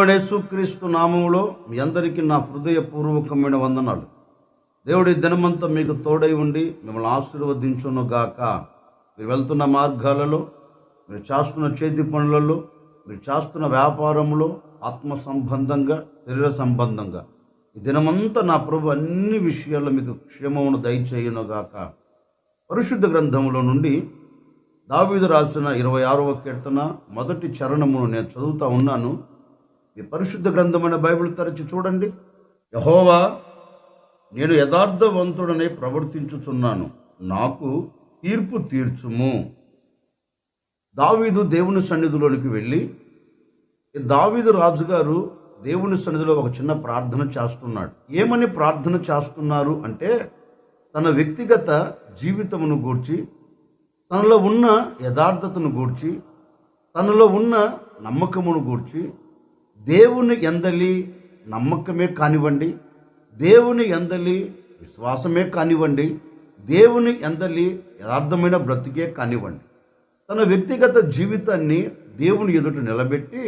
ప్రభువైన యేసుక్రీస్తు నామములో మీ అందరికీ నా హృదయపూర్వకమైన వందనాలు. దేవుడి దినమంతా మీకు తోడై ఉండి మిమ్మల్ని ఆశీర్వదించును గాక. మీరు వెళ్తున్న మార్గాలలో, మీరు చేస్తున్న చేతి పనులలో, మీరు చేస్తున్న వ్యాపారంలో, ఆత్మ సంబంధంగా, శరీర సంబంధంగా ఈ దినమంతా నా ప్రభు అన్ని విషయాల్లో మీకు క్షేమమును దయచేయును గాక. పరిశుద్ధ గ్రంథంలో నుండి దావీదు రాసిన 26వ కీర్తన మొదటి చరణమును నేను చదువుతా ఉన్నాను. ఈ పరిశుద్ధ గ్రంథమైన బైబిల్ తెరచి చూడండి. యెహోవా, నేను యథార్థవంతుడనే ప్రవర్తించుచున్నాను, నాకు తీర్పు తీర్చుము. దావీదు దేవుని సన్నిధిలోనికి వెళ్ళి, దావీదు రాజుగారు దేవుని సన్నిధిలో ఒక చిన్న ప్రార్థన చేస్తున్నాడు. ఏమని ప్రార్థన చేస్తున్నారు అంటే, తన వ్యక్తిగత జీవితమును గూర్చి, తనలో ఉన్న యథార్థతను గూర్చి, తనలో ఉన్న నమ్మకమును గూర్చి, దేవుని యందలి నమ్మకమే కానివ్వండి, దేవుని యందలి విశ్వాసమే కానివ్వండి, దేవుని యందలి యథార్థమైన బ్రతికే కానివ్వండి, తన వ్యక్తిగత జీవితాన్ని దేవుని ఎదుట నిలబెట్టి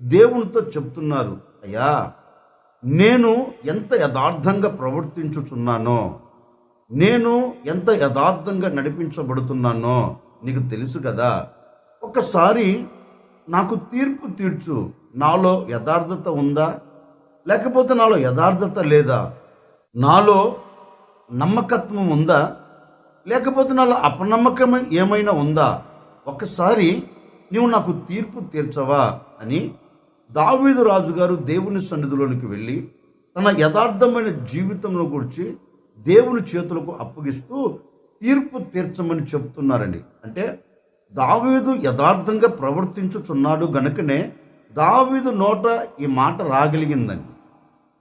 దేవునితో చెప్తున్నారు, అయ్యా, నేను ఎంత యథార్థంగా ప్రవర్తించుచున్నానో, నేను ఎంత యథార్థంగా నడిపించబడుతున్నానో నీకు తెలుసు కదా. ఒక్కసారి నాకు తీర్పు తీర్చు. నాలో యథార్థత ఉందా, లేకపోతే నాలో యథార్థత లేదా? నాలో నమ్మకత్వం ఉందా, లేకపోతే నాలో అపనమ్మకం ఏమైనా ఉందా? ఒక్కసారి నీవు నాకు తీర్పు తీర్చవా అని దావీదు రాజుగారు దేవుని సన్నిధిలోనికి వెళ్ళి తన యథార్థమైన జీవితంలో గురించి దేవుని చేతులకు అప్పగిస్తూ తీర్పు తీర్చమని చెప్తున్నారండి. అంటే దావీదు యథార్థంగా ప్రవర్తించుచున్నాడు గనుకనే దావీదు నోట ఈ మాట రాగలిగిందండి.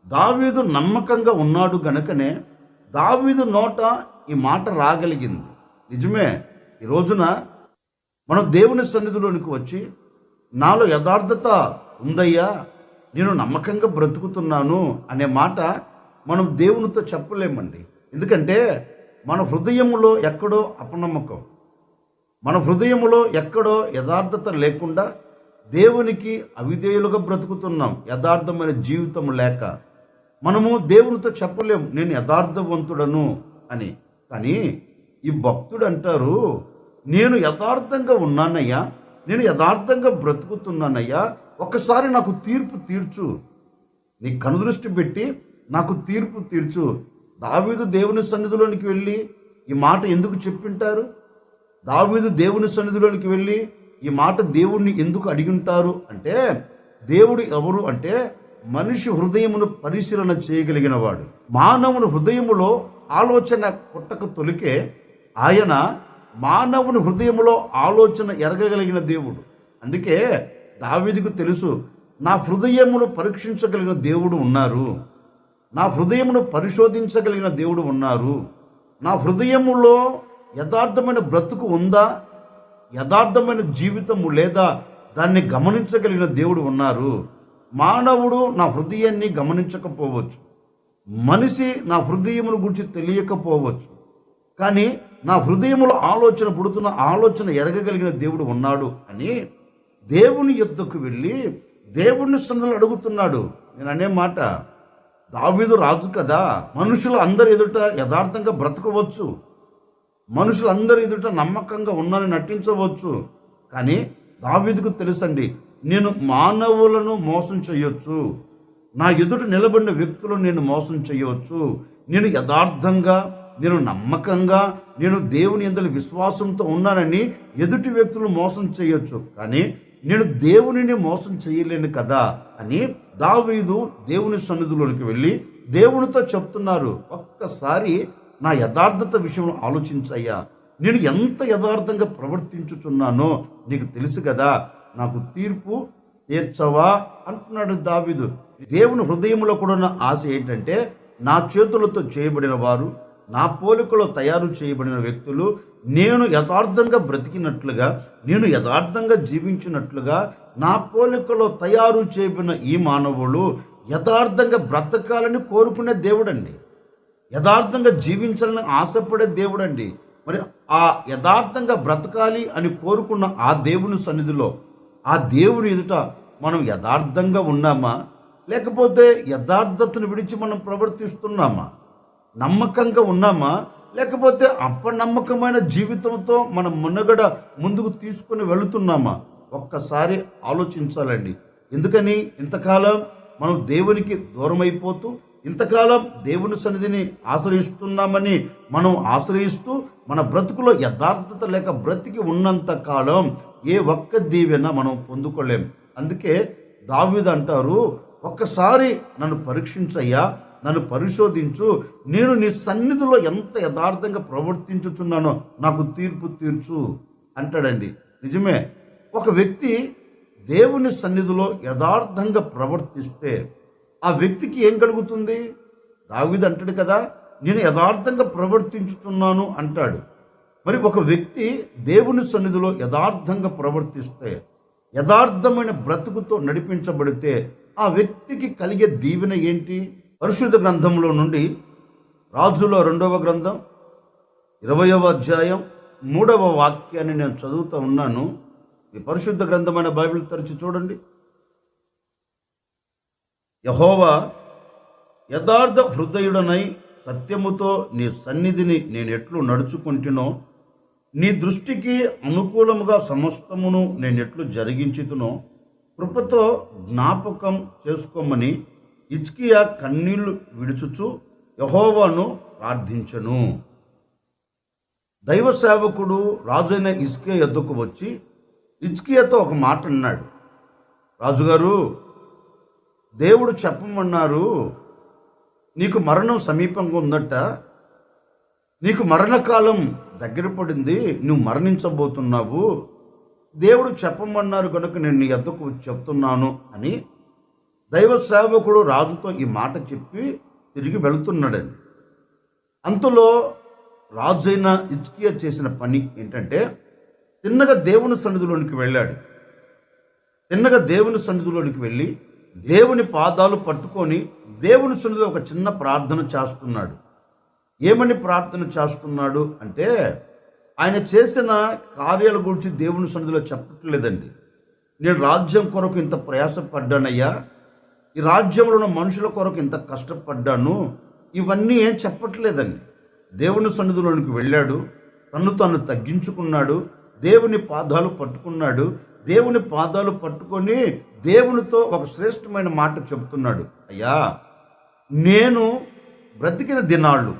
దావీదు నమ్మకంగా ఉన్నాడు గనుకనే దావీదు నోట ఈ మాట రాగలిగింది. నిజమే, ఈ రోజున మనం దేవుని సన్నిధిలోనికి వచ్చి, నాలో యథార్థత ఉందయ్యా, నేను నమ్మకంగా బ్రతుకుతున్నాను అనే మాట మనం దేవునితో చెప్పలేమండి. ఎందుకంటే మన హృదయములో ఎక్కడో అపనమ్మకం, మన హృదయములో ఎక్కడో యథార్థత లేకుండా దేవునికి అవిధేయులుగా బ్రతుకుతున్నాం. యథార్థమైన జీవితం లేక మనము దేవునితో చెప్పలేము, నేను యథార్థవంతుడను అని. కానీ ఈ భక్తుడు అంటారు, నేను యథార్థంగా ఉన్నానయ్యా, నేను యథార్థంగా బ్రతుకుతున్నానయ్యా, ఒక్కసారి నాకు తీర్పు తీర్చు, నీ కనుదృష్టి పెట్టి నాకు తీర్పు తీర్చు. దావీదు దేవుని సన్నిధిలోనికి వెళ్ళి ఈ మాట ఎందుకు చెప్పింటారు? దావీదు దేవుని సన్నిధిలోనికి వెళ్ళి ఈ మాట దేవుణ్ణి ఎందుకు అడిగింటారు అంటే, దేవుడు ఎవరు అంటే మనిషి హృదయమును పరిశీలన చేయగలిగిన వాడు. మానవుని హృదయములో ఆలోచన పుట్టక తొలికే ఆయన మానవుని హృదయములో ఆలోచన ఎరగగలిగిన దేవుడు. అందుకే దావీదుకు తెలుసు, నా హృదయమును పరీక్షించగలిగిన దేవుడు ఉన్నారు, నా హృదయమును పరిశోధించగలిగిన దేవుడు ఉన్నారు, నా హృదయములో యథార్థమైన బ్రతుకు ఉందా, యథార్థమైన జీవితము లేదా దాన్ని గమనించగలిగిన దేవుడు ఉన్నారు. మానవుడు నా హృదయాన్ని గమనించకపోవచ్చు, మనిషి నా హృదయమును గురించి తెలియకపోవచ్చు, కానీ నా హృదయములో ఆలోచన పుడుతున్న ఆలోచన ఎరగగలిగిన దేవుడు ఉన్నాడు అని దేవుని యొద్దకు వెళ్ళి దేవుని సన్నిధిలో అడుగుతున్నాడు. నేను అనే మాట, దావీదు రాజు కదా, మనుషులు అందరి ఎదుట యథార్థంగా బ్రతకవచ్చు, మనుషులందరి ఎదుట నమ్మకంగా ఉన్నానని నటించవచ్చు. కానీ దావీదుకు తెలుసండి, నేను మానవులను మోసం చేయొచ్చు, నా ఎదుట నిలబడిన వ్యక్తులను నేను మోసం చేయవచ్చు, నేను యథార్థంగా, నేను నమ్మకంగా, నేను దేవుని యందు విశ్వాసంతో ఉన్నానని ఎదుటి వ్యక్తులు మోసం చేయొచ్చు, కానీ నేను దేవునిని మోసం చేయలేను కదా అని దావీదు దేవుని సన్నిధిలోనికి వెళ్ళి దేవునితో చెప్తున్నారు, ఒక్కసారి నా యథార్థత విషయంలో ఆలోచించయ్యా, నేను ఎంత యథార్థంగా ప్రవర్తించుచున్నానో నీకు తెలుసు కదా, నాకు తీర్పు తీర్చవా అంటున్నాడు దావీదు. దేవుని హృదయంలో కూడా ఉన్న ఆశ ఏంటంటే, నా చేతులతో చేయబడిన వారు, నా పోలికలో తయారు చేయబడిన వ్యక్తులు నేను యథార్థంగా బ్రతికినట్లుగా, నేను యథార్థంగా జీవించినట్లుగా నా పోలికలో తయారు చేయబడిన ఈ మానవులు యథార్థంగా బ్రతకాలని కోరుకునే దేవుడండి, యథార్థంగా జీవించాలని ఆశపడే దేవుడండి. మరి ఆ యథార్థంగా బ్రతకాలి అని కోరుకున్న ఆ దేవుని సన్నిధిలో, ఆ దేవుని ఎదుట మనం యథార్థంగా ఉన్నామా, లేకపోతే యథార్థతను విడిచి మనం ప్రవర్తిస్తున్నామా? నమ్మకంగా ఉన్నామా, లేకపోతే అపనమ్మకమైన జీవితంతో మన మనుగడ ముందుకు తీసుకుని వెళుతున్నామా? ఒక్కసారి ఆలోచించాలండి. ఎందుకని ఇంతకాలం మనం దేవునికి దూరమైపోతూ, ఇంతకాలం దేవుని సన్నిధిని ఆశ్రయిస్తున్నామని మనం ఆశ్రయిస్తూ మన బ్రతుకులో యథార్థత లేక బ్రతికి ఉన్నంత కాలం ఏ ఒక్క దీవెన మనం పొందుకోలేం. అందుకే దావీదు అంటారు, ఒక్కసారి నన్ను పరీక్షించయ్యా, నన్ను పరిశోధించు, నేను నీ సన్నిధిలో ఎంత యథార్థంగా ప్రవర్తించుచున్నానో నాకు తీర్పు తీర్చు అంటాడండి. నిజమే, ఒక వ్యక్తి దేవుని సన్నిధిలో యథార్థంగా ప్రవర్తిస్తే ఆ వ్యక్తికి ఏం కలుగుతుంది? దావీదు అంటాడు కదా, నేను యథార్థంగా ప్రవర్తించుచున్నాను అంటాడు. మరి ఒక వ్యక్తి దేవుని సన్నిధిలో యథార్థంగా ప్రవర్తిస్తే, యథార్థమైన బ్రతుకుతో నడిపించబడితే ఆ వ్యక్తికి కలిగే దీవెన ఏంటి? పరిశుద్ధ గ్రంథంలో నుండి రాజుల 2వ గ్రంథం 20వ అధ్యాయం 3వ వాక్యాన్ని నేను చదువుతూ ఉన్నాను. ఈ పరిశుద్ధ గ్రంథమైన బైబిల్ తెరిచి చూడండి. యెహోవా యథార్థ హృదయుడనై సత్యముతో నీ సన్నిధిని నేను ఎట్లు నడుచుకుంటునో, నీ దృష్టికి అనుకూలముగా సమస్తమును నేను ఎట్లు జరిగించుతునో కృపతో జ్ఞాపకం చేసుకోమని హిజ్కియా కన్నీళ్లు విడుచుచు యెహోవాను ప్రార్థించెను. దైవ సేవకుడు రాజైన హిజ్కియా యొద్దకు వచ్చి హిజ్కియాతో ఒక మాట అన్నాడు. రాజుగారు, దేవుడు చెప్పమన్నారు, నీకు మరణం సమీపంగా ఉందట, నీకు మరణకాలం దగ్గర పడింది, నువ్వు మరణించబోతున్నావు, దేవుడు చెప్పమన్నారు కనుక నేను నీ యొద్దకు వచ్చి చెప్తున్నాను అని దైవ సేవకుడు రాజుతో ఈ మాట చెప్పి తిరిగి వెళుతున్నాడండి. అంతలో రాజైన హిజ్కియా చేసిన పని ఏంటంటే, తిన్నగా దేవుని సన్నిధిలోనికి వెళ్ళాడు. తిన్నగా దేవుని సన్నిధిలోనికి వెళ్ళి దేవుని పాదాలు పట్టుకొని దేవుని సన్నిధిలో ఒక చిన్న ప్రార్థన చేస్తున్నాడు. ఏమని ప్రార్థన చేస్తున్నాడు అంటే, ఆయన చేసిన కార్యాల గురించి దేవుని సన్నిధిలో చెప్పట్లేదండి. నేను రాజ్యం కొరకు ఇంత ప్రయాసపడ్డానయ్యా, ఈ రాజ్యంలో ఉన్న మనుషుల కొరకు ఇంత కష్టపడ్డాను, ఇవన్నీ ఏం చెప్పట్లేదండి. దేవుని సన్నిధిలోనికి వెళ్ళాడు, తన్ను తాను తగ్గించుకున్నాడు, దేవుని పాదాలు పట్టుకున్నాడు. దేవుని పాదాలు పట్టుకొని దేవునితో ఒక శ్రేష్టమైన మాట చెబుతున్నాడు. అయ్యా, నేను బ్రతికిన దినాళ్ళు,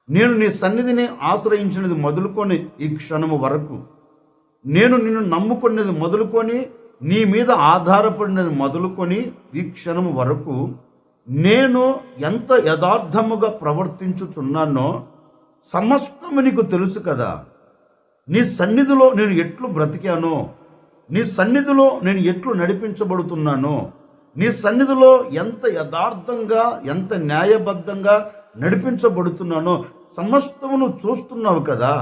నేను నీ సన్నిధిని ఆశ్రయించినది మొదలుకొని ఈ క్షణము వరకు, నేను నిన్ను నమ్ముకున్నది మొదలుకొని, నీ మీద ఆధారపడినది మొదలుకొని ఈ క్షణము వరకు నేను ఎంత యథార్థముగా ప్రవర్తించుచున్నానో సమస్తము నీకు తెలుసు కదా. నీ సన్నిధిలో నేను ఎట్లు బ్రతికానో, నీ సన్నిధిలో నేను ఎట్లు నడిపించబడుతున్నానో, నీ సన్నిధిలో ఎంత యథార్థంగా ఎంత న్యాయబద్ధంగా నడిపించబడుతున్నానో సమస్తమును చూస్తున్నావు కదా,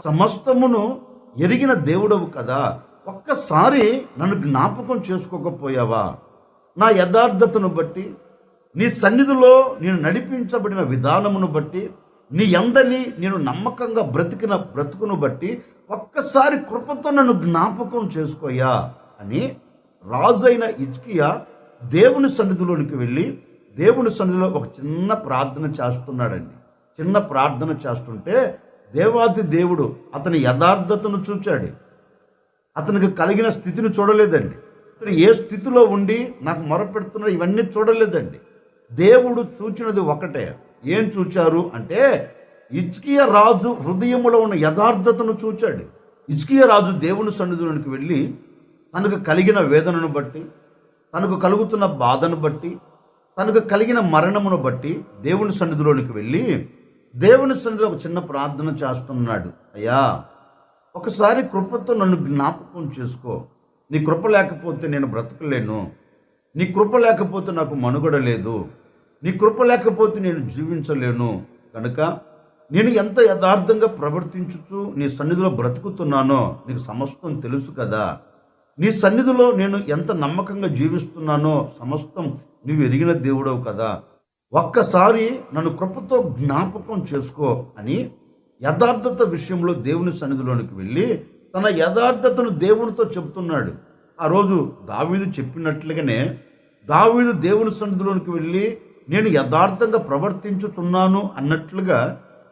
సమస్తమును ఎరిగిన దేవుడవు కదా. ఒక్కసారి నన్ను జ్ఞాపకం చేసుకోకపోయావా? నా యథార్థతను బట్టి, నీ సన్నిధిలో నేను నడిపించబడిన విధానమును బట్టి, నీ అందలి నేను నమ్మకంగా బ్రతికిన బ్రతుకును బట్టి ఒక్కసారి కృపతో నన్ను జ్ఞాపకం చేసుకోయా అని రాజైన హిజ్కియా దేవుని సన్నిధిలోనికి వెళ్ళి దేవుని సన్నిధిలో ఒక చిన్న ప్రార్థన చేస్తున్నాడండి. చిన్న ప్రార్థన చేస్తుంటే దేవాది దేవుడు అతని యథార్థతను చూచాడు. అతనికి కలిగిన స్థితిని చూడలేదండి. అతను ఏ స్థితిలో ఉండి నాకు మొరపెడుతున్నా ఇవన్నీ చూడలేదండి. దేవుడు చూచినది ఒకటే. ఏం చూచారు అంటే, హిజ్కియా రాజు హృదయములో ఉన్న యథార్థతను చూచాడు. హిజ్కియా రాజు దేవుని సన్నిధిలోనికి వెళ్ళి తనకు కలిగిన వేదనను బట్టి, తనకు కలుగుతున్న బాధను బట్టి, తనకు కలిగిన మరణమును బట్టి దేవుని సన్నిధిలోనికి వెళ్ళి దేవుని సన్నిధిలో ఒక చిన్న ప్రార్థన చేస్తున్నాడు. అయ్యా, ఒకసారి కృపతో నన్ను జ్ఞాపకం చేసుకో. నీ కృప లేకపోతే నేను బ్రతకలేను, నీ కృప లేకపోతే నాకు మనుగడ లేదు, నీ కృప లేకపోతే నేను జీవించలేను. కనుక నేను ఎంత యథార్థంగా ప్రవర్తించుచు నీ సన్నిధిలో బ్రతుకుతున్నానో నీకు సమస్తం తెలుసు కదా. నీ సన్నిధిలో నేను ఎంత నమ్మకంగా జీవిస్తున్నానో సమస్తం నీవు ఎరిగిన దేవుడవు కదా. ఒక్కసారి నన్ను కృపతో జ్ఞాపకం చేసుకో అని యథార్థత విషయంలో దేవుని సన్నిధిలోనికి వెళ్ళి తన యథార్థతను దేవునితో చెప్తున్నాడు. ఆ రోజు దావీదు చెప్పినట్లుగానే దావీదు దేవుని సన్నిధిలోనికి వెళ్ళి నేను యథార్థంగా ప్రవర్తించుచున్నాను అన్నట్లుగా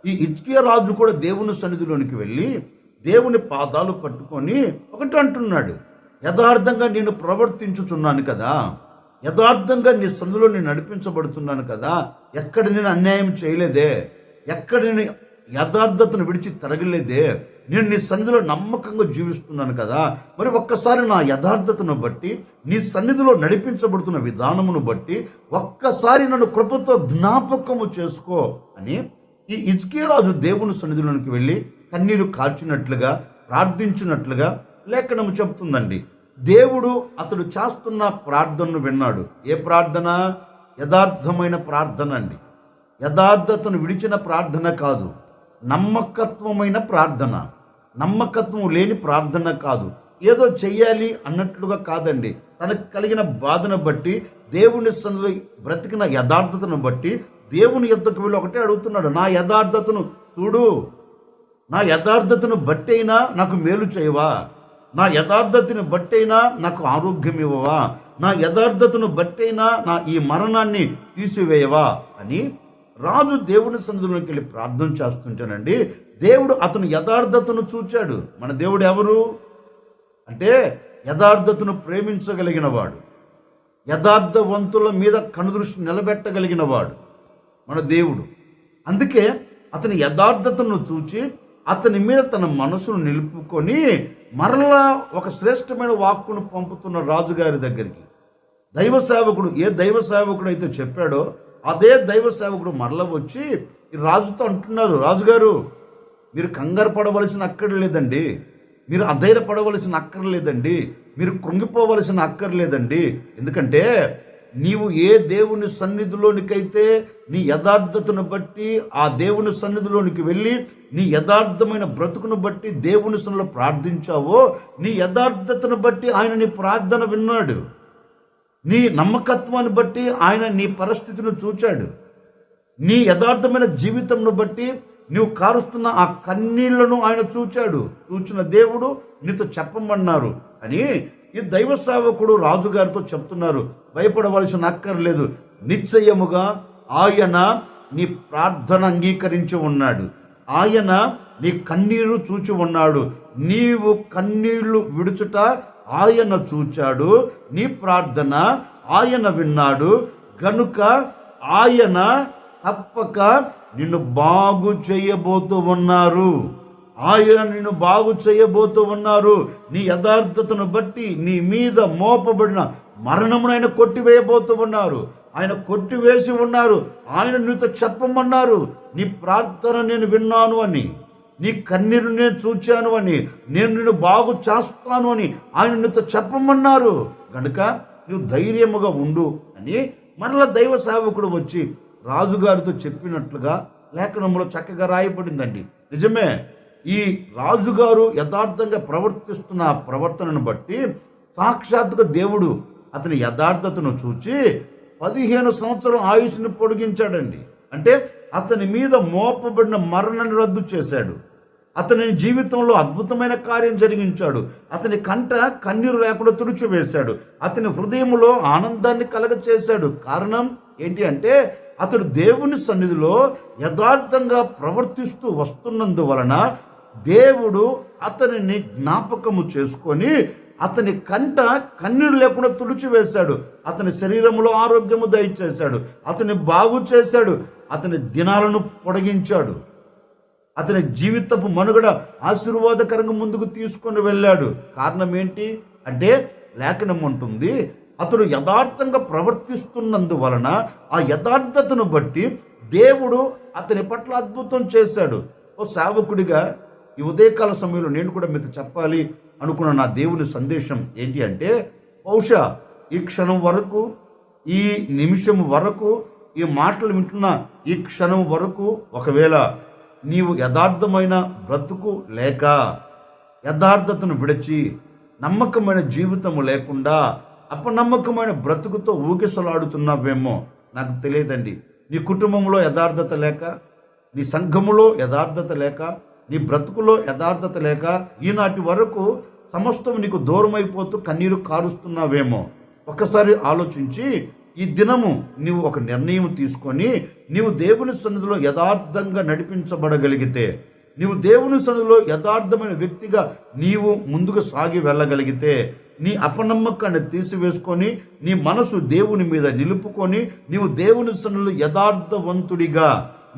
ఈ హిజ్కియా రాజు కూడా దేవుని సన్నిధిలోనికి వెళ్ళి దేవుని పాదాలు పట్టుకొని ఒకటి అంటున్నాడు, యథార్థంగా నేను ప్రవర్తించుచున్నాను కదా, యథార్థంగా నీ సన్నిధిలో నేను నడిపించబడుతున్నాను కదా, ఎక్కడ నేను అన్యాయం చేయలేదే, ఎక్కడ నేను యథార్థతను విడిచి తిరగలేదే, నేను నీ సన్నిధిలో నమ్మకంగా జీవిస్తున్నాను కదా, మరి ఒక్కసారి నా యథార్థతను బట్టి నీ సన్నిధిలో నడిపించబడుతున్న విధానమును బట్టి ఒక్కసారి నన్ను కృపతో జ్ఞాపకము చేసుకో అని ఈ హిజ్కియా రాజు దేవుని సన్నిధిలోనికి వెళ్ళి కన్నీరు కార్చినట్లుగా ప్రార్థించినట్లుగా లేఖనము చెప్తుందండి. దేవుడు అతడు చేస్తున్న ప్రార్థనను విన్నాడు. ఏ ప్రార్థన? యథార్థమైన ప్రార్థన అండి. యథార్థతను విడిచిన ప్రార్థన కాదు, నమ్మకత్వమైన ప్రార్థన. నమ్మకత్వం లేని ప్రార్థన కాదు, ఏదో చెయ్యాలి అన్నట్లుగా కాదండి. తనకు కలిగిన బాధను బట్టి దేవుని సన్నిధిలో బ్రతికిన యథార్థతను బట్టి దేవుని యొద్దకు వెళ్ళి ఒకటే అడుగుతున్నాడు, నా యథార్థతను చూడు, నా యథార్థతను బట్టైనా నాకు మేలు చేయవా, నా యథార్థతను బట్టైనా నాకు ఆరోగ్యం ఇవ్వవా, నా యథార్థతను బట్టైనా నా ఈ మరణాన్ని తీసివేయవా అని రాజు దేవుని సన్నిధిలోకి వెళ్ళి ప్రార్థన చేస్తుంటానండి. దేవుడు అతను యథార్థతను చూచాడు. మన దేవుడు ఎవరు అంటే యథార్థతను ప్రేమించగలిగిన వాడు, యథార్థవంతుల మీద కనుదృష్టి నిలబెట్టగలిగిన వాడు మన దేవుడు. అందుకే అతని యథార్థతను చూచి అతని మీద తన మనసును నిలుపుకొని మరలా ఒక శ్రేష్టమైన వాక్కును పంపుతున్న రాజుగారి దగ్గరికి దైవ సేవకుడు, ఏ దైవ సేవకుడు అయితే చెప్పాడో అదే దైవ సేవకుడు మరలా వచ్చి ఈ రాజుతో అంటున్నారు, రాజుగారు మీరు కంగారు పడవలసిన అక్కర్లేదండి, మీరు అధైర్యపడవలసిన అక్కర్లేదండి, మీరు కృంగిపోవలసిన అక్కర్లేదండి. ఎందుకంటే నీవు ఏ దేవుని సన్నిధిలోనికైతే నీ యథార్థతను బట్టి ఆ దేవుని సన్నిధిలోనికి వెళ్ళి నీ యథార్థమైన బ్రతుకును బట్టి దేవుని సన్నిధిలో ప్రార్థించావో నీ యథార్థతను బట్టి ఆయన నీ ప్రార్థన విన్నాడు. నీ నమ్మకత్వాన్ని బట్టి ఆయన నీ పరిస్థితిని చూచాడు. నీ యథార్థమైన జీవితంను బట్టి నువ్వు కారుస్తున్న ఆ కన్నీళ్లను ఆయన చూచాడు. చూచిన దేవుడు నీతో చెప్పమన్నారు అని ఈ దైవ సేవకుడు రాజుగారితో చెప్తున్నారు. భయపడవలసిన అక్కర్లేదు, నిశ్చయముగా ఆయన నీ ప్రార్థన అంగీకరించి ఉన్నాడు, ఆయన నీ కన్నీరు చూచి ఉన్నాడు, నీవు కన్నీళ్లు విడుచుట ఆయన చూచాడు, నీ ప్రార్థన ఆయన విన్నాడు, గనుక ఆయన తప్పక నిన్ను బాగు చేయబోతూ ఉన్నారు. ఆయన నిన్ను బాగు చేయబోతూ ఉన్నారు. నీ యథార్థతను బట్టి నీ మీద మోపబడిన మరణమునైనా కొట్టివేయబోతూ ఉన్నారు. ఆయన కొట్టివేసి ఉన్నారు. ఆయన నీతో చెప్పమన్నారు, నీ ప్రార్థన నేను విన్నాను అని, నీ కన్నీరు నేను చూచాను అని, నేను నిన్ను బాగు చేస్తాను అని ఆయన నీతో చెప్పమన్నారు. కనుక నువ్వు ధైర్యముగా ఉండు అని మరలా దైవ సేవకుడు వచ్చి రాజుగారితో చెప్పినట్లుగా లేఖనంలో చక్కగా రాయబడిందండి. నిజమే, ఈ రాజుగారు యథార్థంగా ప్రవర్తిస్తున్న ఆ ప్రవర్తనను బట్టి సాక్షాత్తుగా దేవుడు అతని యథార్థతను చూచి 15 సంవత్సరం ఆయుష్ని పొడిగించాడండి. అంటే అతని మీద మోపబడిన మరణాన్ని రద్దు చేశాడు. అతని జీవితంలో అద్భుతమైన కార్యం జరిగించాడు. అతని కంట కన్నీరు లేకుండా తుడిచివేశాడు. అతని హృదయంలో ఆనందాన్ని కలగచేశాడు. కారణం ఏంటి అంటే అతడు దేవుని సన్నిధిలో యథార్థంగా ప్రవర్తిస్తూ వస్తున్నందువలన దేవుడు అతనిని జ్ఞాపకము చేసుకొని అతని కంట కన్నీరు లేకుండా తుడిచివేశాడు. అతని శరీరంలో ఆరోగ్యము దయచేశాడు. అతని బాగు చేశాడు. అతని దినాలను పొడిగించాడు. అతని జీవితపు మనుగడ ఆశీర్వాదకరంగా ముందుకు తీసుకొని వెళ్ళాడు. కారణం ఏంటి అంటే లేఖనం ఉంటుంది, అతడు యథార్థంగా ప్రవర్తిస్తున్నందువలన ఆ యథార్థతను బట్టి దేవుడు అతని పట్ల అద్భుతం చేశాడు. ఓ సేవకుడిగా ఈ ఉదయకాల సమయంలో నేను కూడా మీతో చెప్పాలి అనుకున్న నా దేవుని సందేశం ఏంటి అంటే, బహుశా ఈ క్షణం వరకు, ఈ నిమిషం వరకు, ఈ మాటలు వింటున్న ఈ క్షణం వరకు ఒకవేళ నీవు యథార్థమైన బ్రతుకు లేక యథార్థతను విడిచి నమ్మకమైన జీవితము లేకుండా అపనమ్మకమైన బ్రతుకుతో ఊగిసలాడుతున్నావేమో నాకు తెలియదండి. నీ కుటుంబంలో యథార్థత లేక, నీ సంఘములో యథార్థత లేక, నీ బ్రతుకులో యథార్థత లేక ఈనాటి వరకు సమస్తం నీకు దూరం అయిపోతూ కన్నీరు కారుస్తున్నావేమో. ఒక్కసారి ఆలోచించి ఈ దినము నీవు ఒక నిర్ణయం తీసుకొని నీవు దేవుని సన్నిధిలో యథార్థంగా నడిపించబడగలిగితే, నీవు దేవుని సన్నిధిలో యథార్థమైన వ్యక్తిగా నీవు ముందుకు సాగి వెళ్ళగలిగితే, నీ అపనమ్మకాన్ని తీసివేసుకొని నీ మనసు దేవుని మీద నిలుపుకొని నీవు దేవుని సన్నిధిలో యథార్థవంతుడిగా,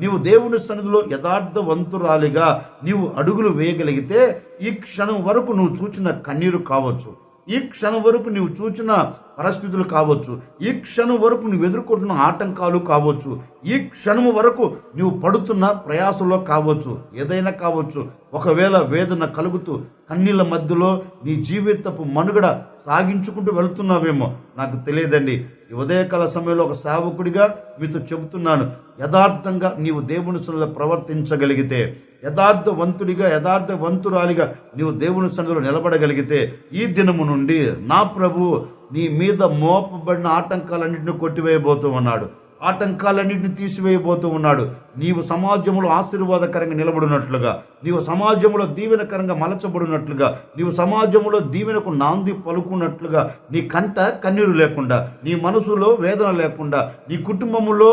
నీవు దేవుని సన్నిధిలో యథార్థవంతురాలిగా నీవు అడుగులు వేయగలిగితే, ఈ క్షణం వరకు నువ్వు చూచిన కన్నీరు కావచ్చు, ఈ క్షణం వరకు నీవు చూచిన పరిస్థితులు కావచ్చు, ఈ క్షణం వరకు నువ్వు ఎదుర్కొంటున్న ఆటంకాలు కావచ్చు, ఈ క్షణము వరకు నువ్వు పడుతున్న ప్రయాసంలో కావచ్చు, ఏదైనా కావచ్చు. ఒకవేళ వేదన కలుగుతూ కన్నీళ్ళ మధ్యలో నీ జీవితపు మనుగడ సాగించుకుంటూ వెళుతున్నావేమో, నాకు తెలియదండి. ఈ ఉదయకాల సమయంలో ఒక సేవకుడిగా మీతో చెబుతున్నాను, యథార్థంగా నీవు దేవుని సన్నిధిలో ప్రవర్తించగలిగితే, యథార్థవంతుడిగా యథార్థవంతురాలిగా నీవు దేవుని సన్నిధిలో నిలబడగలిగితే, ఈ దినము నుండి నా ప్రభు నీ మీద మోపబడిన ఆటంకాలన్నింటినీ కొట్టివేయబోతూ ఉన్నాడు, ఆటంకాలన్నింటినీ తీసివేయబోతూ ఉన్నాడు. నీవు సమాజంలో ఆశీర్వాదకరంగా నిలబడినట్లుగా, నీవు సమాజంలో దీవెనకరంగా మలచబడినట్లుగా, నీవు సమాజంలో దీవెనకు నాంది పలుకున్నట్లుగా, నీ కంట కన్నీరు లేకుండా, నీ మనసులో వేదన లేకుండా, నీ కుటుంబంలో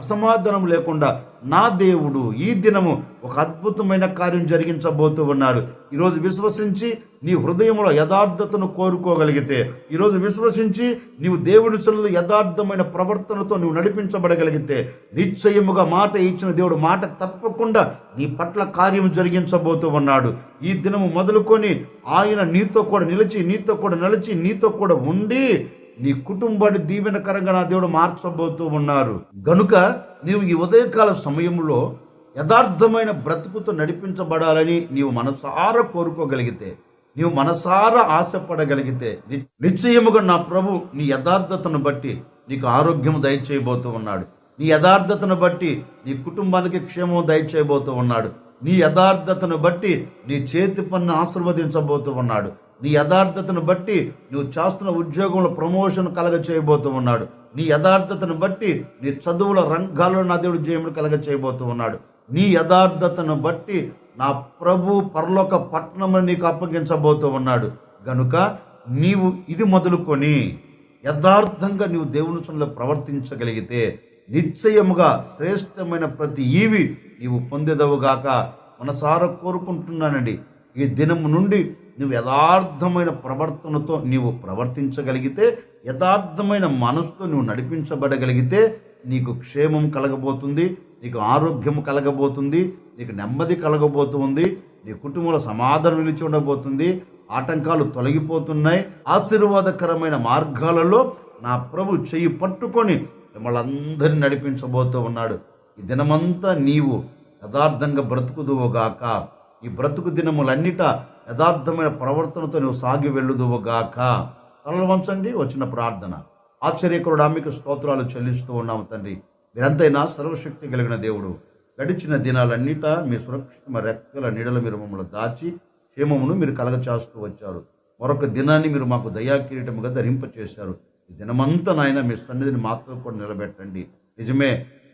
అసమాధానం లేకుండా నా దేవుడు ఈ దినము ఒక అద్భుతమైన కార్యం జరిగించబోతూ ఉన్నాడు. ఈరోజు విశ్వసించి నీ హృదయంలో యథార్థతను కోరుకోగలిగితే, ఈరోజు విశ్వసించి నీవు దేవుని సన్నిధిలో యథార్థమైన ప్రవర్తనతో నువ్వు నడిపించబడగలిగితే, నిశ్చయముగా మాట ఇచ్చిన దేవుడు మాట తప్పకుండా నీ పట్ల కార్యం జరిగించబోతూ ఉన్నాడు. ఈ దినము మొదలుకొని ఆయన నీతో కూడా నిలిచి, నీతో కూడా నలిచి, నీతో కూడా ఉండి నీ కుటుంబాన్ని దీవెనకరంగా నా దేవుడు మార్చబోతూ ఉన్నారు. గనుక నీవు ఈ ఉదయకాల సమయంలో యథార్థమైన బ్రతుకుతో నడిపించబడాలని నీవు మనసారా కోరుకోగలిగితే, నీవు మనసారా ఆశపడగలిగితే, నిశ్చయముగా నా ప్రభు నీ యథార్థతను బట్టి నీకు ఆరోగ్యం దయచేయబోతూ ఉన్నాడు. నీ యథార్థతను బట్టి నీ కుటుంబానికి క్షేమం దయచేయబోతూ ఉన్నాడు. నీ యథార్థతను బట్టి నీ చేతి పన్ను ఆశీర్వదించబోతూ ఉన్నాడు. నీ యథార్థతను బట్టి నువ్వు చేస్తున్న ఉద్యోగంలో ప్రమోషన్ కలగ చేయబోతూ ఉన్నాడు. నీ యథార్థతను బట్టి నీ చదువుల రంగాల్లో నా దేవుడు జయములు కలగ చేయబోతూ ఉన్నాడు. నీ యథార్థతను బట్టి నా ప్రభు పరలోక పట్టణమును నీకు అప్పగించబోతూ ఉన్నాడు. గనుక నీవు ఇది మొదలుకొని యథార్థంగా నీవు దేవుని సన్నిధిలో ప్రవర్తించగలిగితే, నిశ్చయముగా శ్రేష్టమైన ప్రతి ఈవి నీవు పొందేదవుగాక మనసారా కోరుకుంటున్నానండి. ఈ దినము నుండి నువ్వు యథార్థమైన ప్రవర్తనతో నీవు ప్రవర్తించగలిగితే, యథార్థమైన మనసుతో నువ్వు నడిపించబడగలిగితే, నీకు క్షేమం కలగబోతుంది, నీకు ఆరోగ్యం కలగబోతుంది, నీకు నెమ్మది కలగబోతుంది, నీ కుటుంబంలో సమాధానం నిలిచి ఉండబోతుంది, ఆటంకాలు తొలగిపోతున్నాయి. ఆశీర్వాదకరమైన మార్గాలలో నా ప్రభు చెయ్యి పట్టుకొని మిమ్మల్ని అందరినీ నడిపించబోతూ ఉన్నాడు. ఈ దినమంతా నీవు యథార్థంగా బ్రతుకుదువుగాక. ఈ బ్రతుకు దినములన్నిట యథార్థమైన ప్రవర్తనతో నువ్వు సాగి వెళ్ళుదువుగాక. తలలు వంచండి. వచ్చిన ప్రార్థన. ఆశ్చర్యకరుడా మీకు స్తోత్రాలు చెల్లిస్తూ ఉన్నాము తండ్రి. మీరంతైనా సర్వశక్తి కలిగిన దేవుడు. గడిచిన దినాలన్నిట మీ సురక్షిత రెక్కల నీడలు మీరు మమ్మల్ని దాచి క్షేమమును మీరు కలగచేస్తూ వచ్చారు. మరొక దినాన్ని మీరు మాకు దయాకిరీటముగా ధరింపచేశారు. ఈ దినమంతా నాయన మీ సన్నిధిని మాతో కూడా నిలబెట్టండి. నిజమే,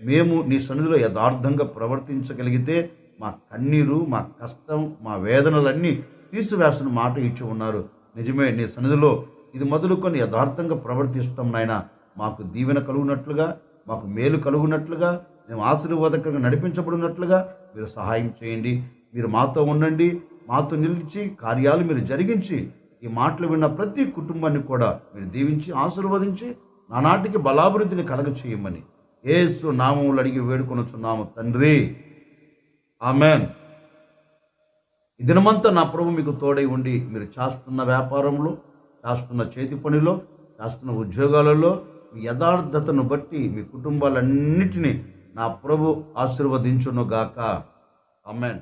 మేము నీ సన్నిధిలో యథార్థంగా ప్రవర్తించగలిగితే మా కన్నీరు, మా కష్టం, మా వేదనలన్నీ తీసివేస్తున్న మాట ఇచ్చి ఉన్నారు. నిజమే, నీ సన్నిధిలో ఇది మొదలుకొని యథార్థంగా ప్రవర్తిస్తాం నాయన. మాకు దీవెన కలుగునట్లుగా, మాకు మేలు కలుగునట్లుగా, మేము ఆశీర్వాదకరంగా నడిపించబడినట్లుగా మీరు సహాయం చేయండి. మీరు మాతో ఉండండి, మాతో నిలిచి కార్యాలు మీరు జరిగించి ఈ మాటలు విన్న ప్రతి కుటుంబాన్ని కూడా మీరు దీవించి ఆశీర్వదించి నానాటికి బలాభివృద్ధిని కలగ చేయమని యేసు నామములో అడిగి వేడుకొనుచున్నాము తండ్రి. ఆమెన్. ఈ దినమంతా నా ప్రభు మీకు తోడై ఉండి మీరు చేస్తున్న వ్యాపారంలో, చేస్తున్న చేతి పనిలో, చేస్తున్న ఉద్యోగాలలో మీ యథార్థతను బట్టి మీ కుటుంబాలన్నిటినీ నా ప్రభు ఆశీర్వదించునుగాక. ఆమెన్.